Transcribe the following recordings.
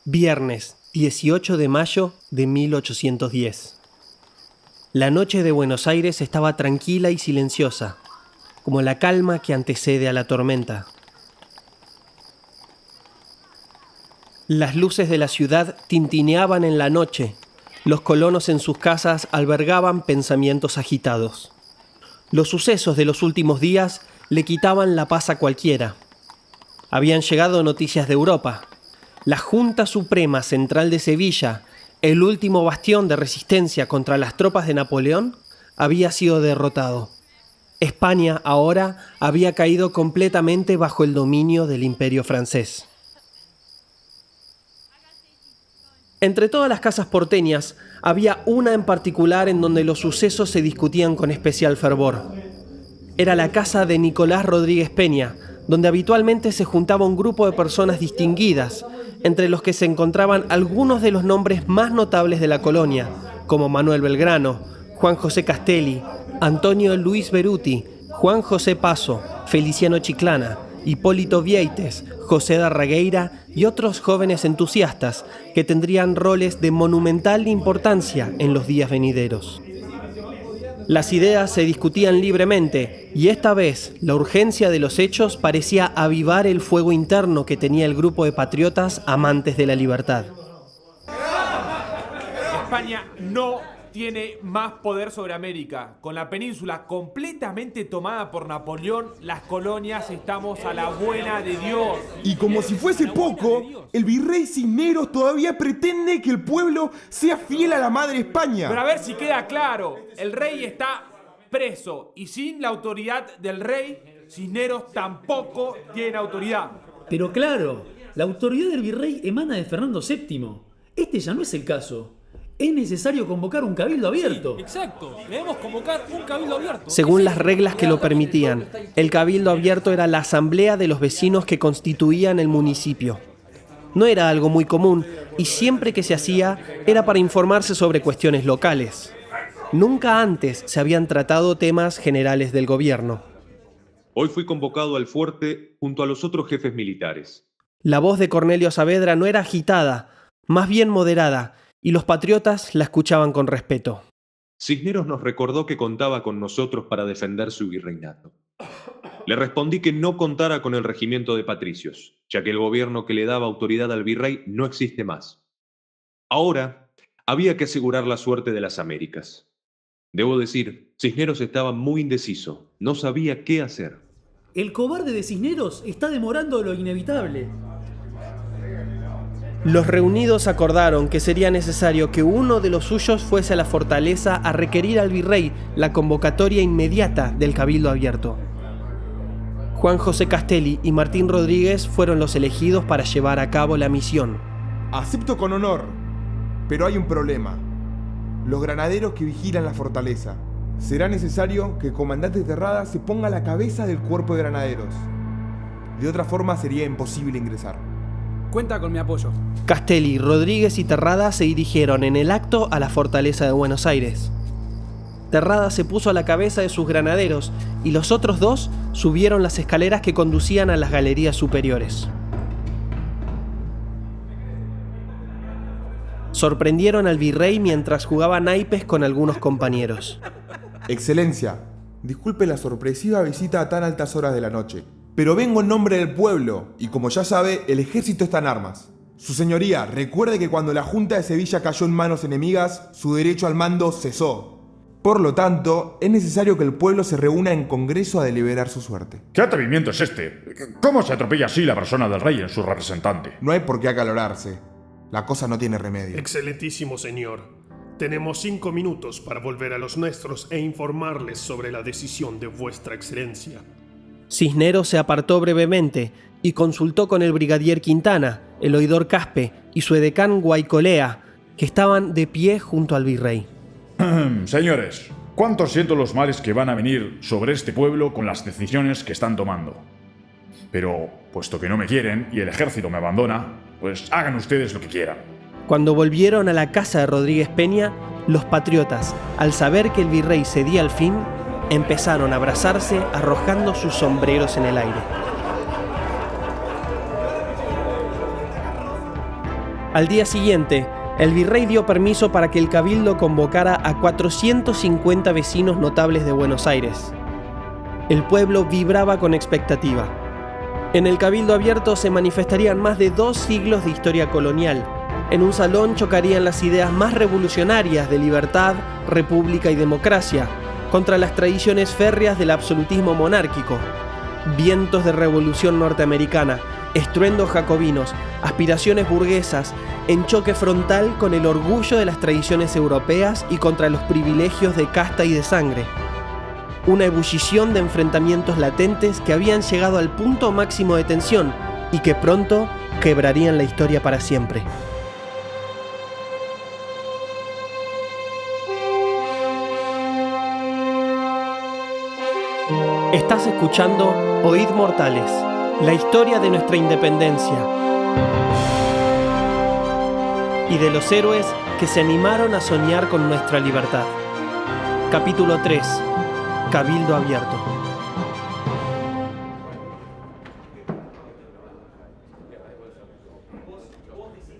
Viernes 18 de mayo de 1810. La noche de Buenos Aires estaba tranquila y silenciosa, como la calma que antecede a la tormenta. Las luces de la ciudad tintineaban en la noche. Los colonos en sus casas albergaban pensamientos agitados. Los sucesos de los últimos días le quitaban la paz a cualquiera. Habían llegado noticias de Europa. La Junta Suprema Central de Sevilla, el último bastión de resistencia contra las tropas de Napoleón, había sido derrotado. España ahora había caído completamente bajo el dominio del Imperio francés. Entre todas las casas porteñas, había una en particular en donde los sucesos se discutían con especial fervor. Era la casa de Nicolás Rodríguez Peña, donde habitualmente se juntaba un grupo de personas distinguidas, entre los que se encontraban algunos de los nombres más notables de la colonia, como Manuel Belgrano, Juan José Castelli, Antonio Luis Beruti, Juan José Paso, Feliciano Chiclana, Hipólito Vieites, José Darragueira y otros jóvenes entusiastas que tendrían roles de monumental importancia en los días venideros. Las ideas se discutían libremente y esta vez la urgencia de los hechos parecía avivar el fuego interno que tenía el grupo de patriotas amantes de la libertad. España no tiene más poder sobre América. Con la península completamente tomada por Napoleón, las colonias estamos a la buena de Dios. Y como si fuese poco, el virrey Cisneros todavía pretende que el pueblo sea fiel a la madre España. Pero a ver si queda claro, el rey está preso y sin la autoridad del rey, Cisneros tampoco tiene autoridad. Pero claro, la autoridad del virrey emana de Fernando VII. Este ya no es el caso. Es necesario convocar un cabildo abierto. Sí, exacto, debemos convocar un cabildo abierto. Según las reglas que lo permitían, el cabildo abierto era la asamblea de los vecinos que constituían el municipio. No era algo muy común y siempre que se hacía era para informarse sobre cuestiones locales. Nunca antes se habían tratado temas generales del gobierno. Hoy fui convocado al fuerte junto a los otros jefes militares. La voz de Cornelio Saavedra no era agitada, más bien moderada, y los patriotas la escuchaban con respeto. Cisneros nos recordó que contaba con nosotros para defender su virreinato. Le respondí que no contara con el regimiento de patricios, ya que el gobierno que le daba autoridad al virrey no existe más. Ahora había que asegurar la suerte de las Américas. Debo decir, Cisneros estaba muy indeciso, no sabía qué hacer. El cobarde de Cisneros está demorando lo inevitable. Los reunidos acordaron que sería necesario que uno de los suyos fuese a la fortaleza a requerir al virrey la convocatoria inmediata del cabildo abierto. Juan José Castelli y Martín Rodríguez fueron los elegidos para llevar a cabo la misión. Acepto con honor, pero hay un problema. Los granaderos que vigilan la fortaleza. Será necesario que el comandante Terrada se ponga a la cabeza del cuerpo de granaderos. De otra forma sería imposible ingresar. Cuenta con mi apoyo. Castelli, Rodríguez y Terrada se dirigieron en el acto a la fortaleza de Buenos Aires. Terrada se puso a la cabeza de sus granaderos y los otros dos subieron las escaleras que conducían a las galerías superiores. Sorprendieron al virrey mientras jugaba naipes con algunos compañeros. Excelencia, disculpe la sorpresiva visita a tan altas horas de la noche. Pero vengo en nombre del pueblo, y como ya sabe, el ejército está en armas. Su señoría, recuerde que cuando la Junta de Sevilla cayó en manos enemigas, su derecho al mando cesó. Por lo tanto, es necesario que el pueblo se reúna en congreso a deliberar su suerte. ¿Qué atrevimiento es este? ¿Cómo se atropella así la persona del rey en su representante? No hay por qué acalorarse. La cosa no tiene remedio. Excelentísimo señor, tenemos 5 minutos para volver a los nuestros e informarles sobre la decisión de vuestra excelencia. Cisneros se apartó brevemente y consultó con el brigadier Quintana, el oidor Caspe y su edecán Guaycolea, que estaban de pie junto al virrey. Señores, ¿cuánto siento los males que van a venir sobre este pueblo con las decisiones que están tomando? Pero, puesto que no me quieren y el ejército me abandona, pues hagan ustedes lo que quieran. Cuando volvieron a la casa de Rodríguez Peña, los patriotas, al saber que el virrey cedía al fin, empezaron a abrazarse arrojando sus sombreros en el aire. Al día siguiente, el virrey dio permiso para que el cabildo convocara a 450 vecinos notables de Buenos Aires. El pueblo vibraba con expectativa. En el cabildo abierto se manifestarían más de 2 siglos de historia colonial. En un salón chocarían las ideas más revolucionarias de libertad, república y democracia contra las tradiciones férreas del absolutismo monárquico. Vientos de revolución norteamericana, estruendos jacobinos, aspiraciones burguesas, en choque frontal con el orgullo de las tradiciones europeas y contra los privilegios de casta y de sangre. Una ebullición de enfrentamientos latentes que habían llegado al punto máximo de tensión y que pronto quebrarían la historia para siempre. Estás escuchando Oíd Mortales, la historia de nuestra independencia y de los héroes que se animaron a soñar con nuestra libertad. Capítulo 3. Cabildo Abierto.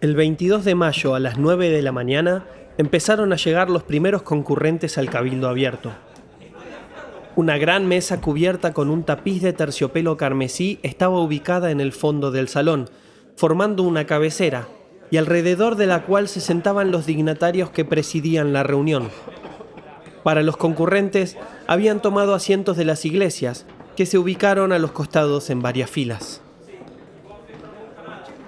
El 22 de mayo a las 9 de la mañana empezaron a llegar los primeros concurrentes al Cabildo Abierto. Una gran mesa cubierta con un tapiz de terciopelo carmesí estaba ubicada en el fondo del salón, formando una cabecera, y alrededor de la cual se sentaban los dignatarios que presidían la reunión. Para los concurrentes habían tomado asientos de las iglesias, que se ubicaron a los costados en varias filas.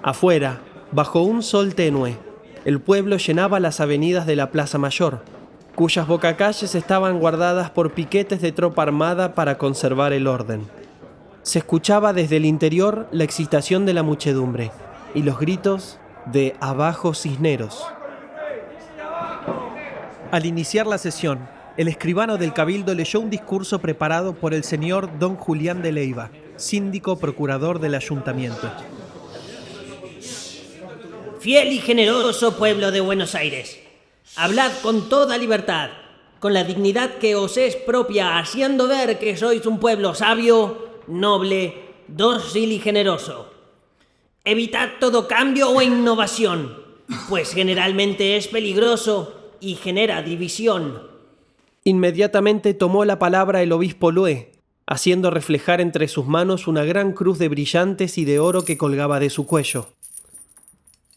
Afuera, bajo un sol tenue, el pueblo llenaba las avenidas de la Plaza Mayor, cuyas bocacalles estaban guardadas por piquetes de tropa armada para conservar el orden. Se escuchaba desde el interior la excitación de la muchedumbre y los gritos de «Abajo Cisneros». Al iniciar la sesión, el escribano del Cabildo leyó un discurso preparado por el señor don Julián de Leiva, síndico procurador del ayuntamiento. Fiel y generoso pueblo de Buenos Aires, hablad con toda libertad, con la dignidad que os es propia, haciendo ver que sois un pueblo sabio, noble, dócil y generoso. Evitad todo cambio o innovación, pues generalmente es peligroso y genera división. Inmediatamente tomó la palabra el obispo Lué, haciendo reflejar entre sus manos una gran cruz de brillantes y de oro que colgaba de su cuello.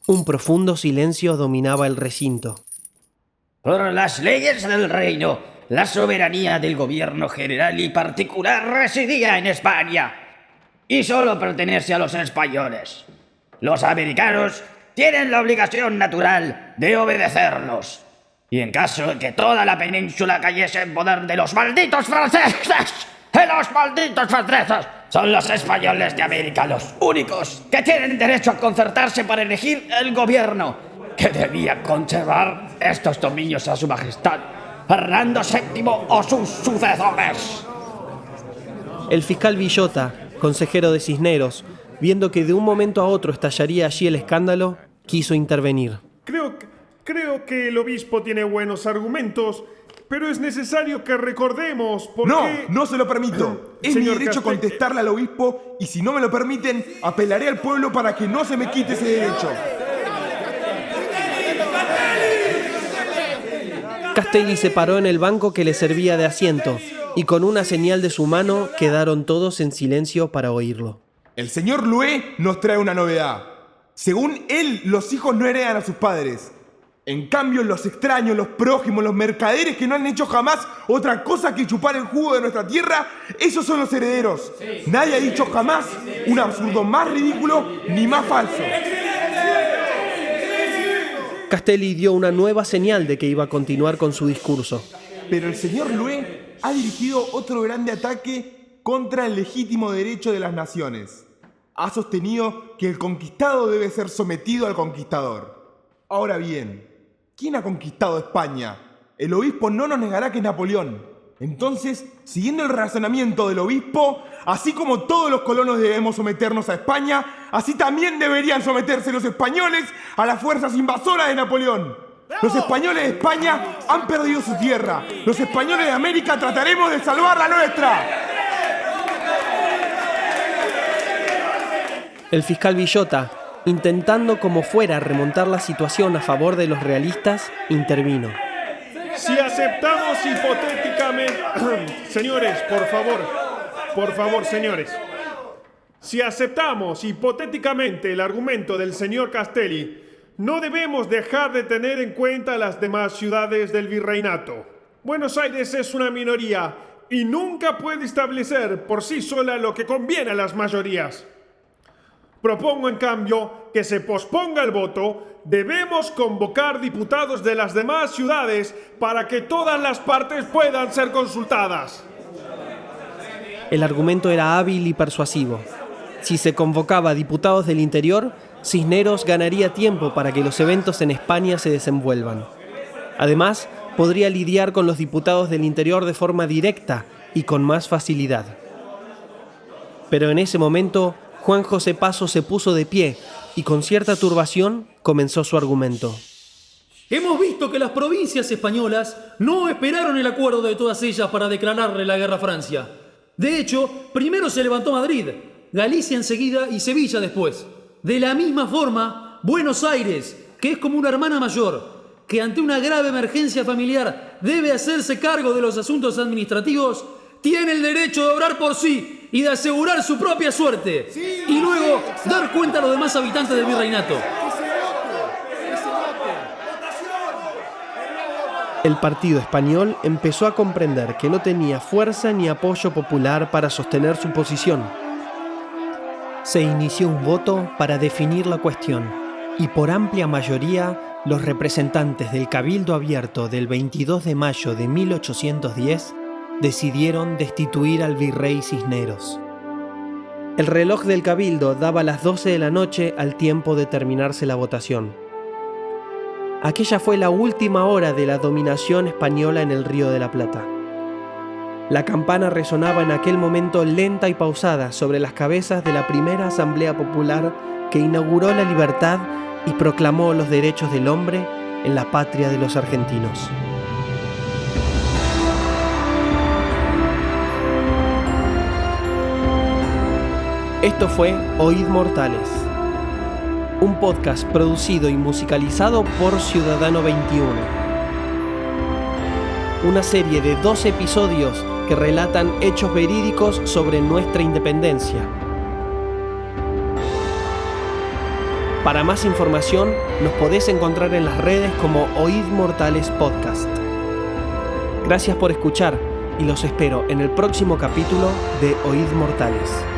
Un profundo silencio dominaba el recinto. Por las leyes del reino, la soberanía del gobierno general y particular residía en España y solo pertenece a los españoles. Los americanos tienen la obligación natural de obedecerlos. Y en caso de que toda la península cayese en poder de los malditos franceses, son los españoles de América los únicos que tienen derecho a concertarse para elegir el gobierno que debía conservar estos dominios a su majestad Fernando VII o sus sucesores. El fiscal Villota, consejero de Cisneros, viendo que de un momento a otro estallaría allí el escándalo, quiso intervenir. Creo que el obispo tiene buenos argumentos, pero es necesario que recordemos por qué... No se lo permito. Es mi derecho contestarle al obispo y si no me lo permiten, apelaré al pueblo para que no se me quite ese derecho. Castelli se paró en el banco que le servía de asiento y con una señal de su mano quedaron todos en silencio para oírlo. El señor Lué nos trae una novedad. Según él, los hijos no heredan a sus padres. En cambio, los extraños, los prójimos, los mercaderes que no han hecho jamás otra cosa que chupar el jugo de nuestra tierra, esos son los herederos. Nadie ha dicho jamás un absurdo más ridículo ni más falso. Castelli dio una nueva señal de que iba a continuar con su discurso. Pero el señor Lué ha dirigido otro grande ataque contra el legítimo derecho de las naciones. Ha sostenido que el conquistado debe ser sometido al conquistador. Ahora bien, ¿quién ha conquistado España? El obispo no nos negará que es Napoleón. Entonces, siguiendo el razonamiento del obispo, así como todos los colonos debemos someternos a España, así también deberían someterse los españoles a las fuerzas invasoras de Napoleón. Los españoles de España han perdido su tierra. Los españoles de América trataremos de salvar la nuestra. El fiscal Villota intentando como fuera remontar la situación a favor de los realistas, intervino. Si aceptamos hipotéticamente... Señores, por favor, señores. Si aceptamos hipotéticamente el argumento del señor Castelli, no debemos dejar de tener en cuenta las demás ciudades del virreinato. Buenos Aires es una minoría y nunca puede establecer por sí sola lo que conviene a las mayorías. Propongo, en cambio, que se posponga el voto. Debemos convocar diputados de las demás ciudades para que todas las partes puedan ser consultadas. El argumento era hábil y persuasivo. Si se convocaba a diputados del interior, Cisneros ganaría tiempo para que los eventos en España se desenvuelvan. Además, podría lidiar con los diputados del interior de forma directa y con más facilidad. Pero en ese momento, Juan José Paso se puso de pie y con cierta turbación comenzó su argumento. Hemos visto que las provincias españolas no esperaron el acuerdo de todas ellas para declararle la guerra a Francia. De hecho, primero se levantó Madrid, Galicia enseguida y Sevilla después. De la misma forma, Buenos Aires, que es como una hermana mayor, que ante una grave emergencia familiar debe hacerse cargo de los asuntos administrativos, tiene el derecho de obrar por sí y de asegurar su propia suerte. Y luego dar cuenta a los demás habitantes del virreinato. El partido español empezó a comprender que no tenía fuerza ni apoyo popular para sostener su posición. Se inició un voto para definir la cuestión y por amplia mayoría los representantes del Cabildo Abierto del 22 de mayo de 1810 decidieron destituir al virrey Cisneros. El reloj del Cabildo daba las 12 de la noche al tiempo de terminarse la votación. Aquella fue la última hora de la dominación española en el Río de la Plata. La campana resonaba en aquel momento lenta y pausada sobre las cabezas de la primera Asamblea Popular que inauguró la libertad y proclamó los derechos del hombre en la patria de los argentinos. Esto fue Oíd Mortales, un podcast producido y musicalizado por Ciudadano 21. Una serie de 12 episodios que relatan hechos verídicos sobre nuestra independencia. Para más información, nos podés encontrar en las redes como Oíd Mortales Podcast. Gracias por escuchar y los espero en el próximo capítulo de Oíd Mortales.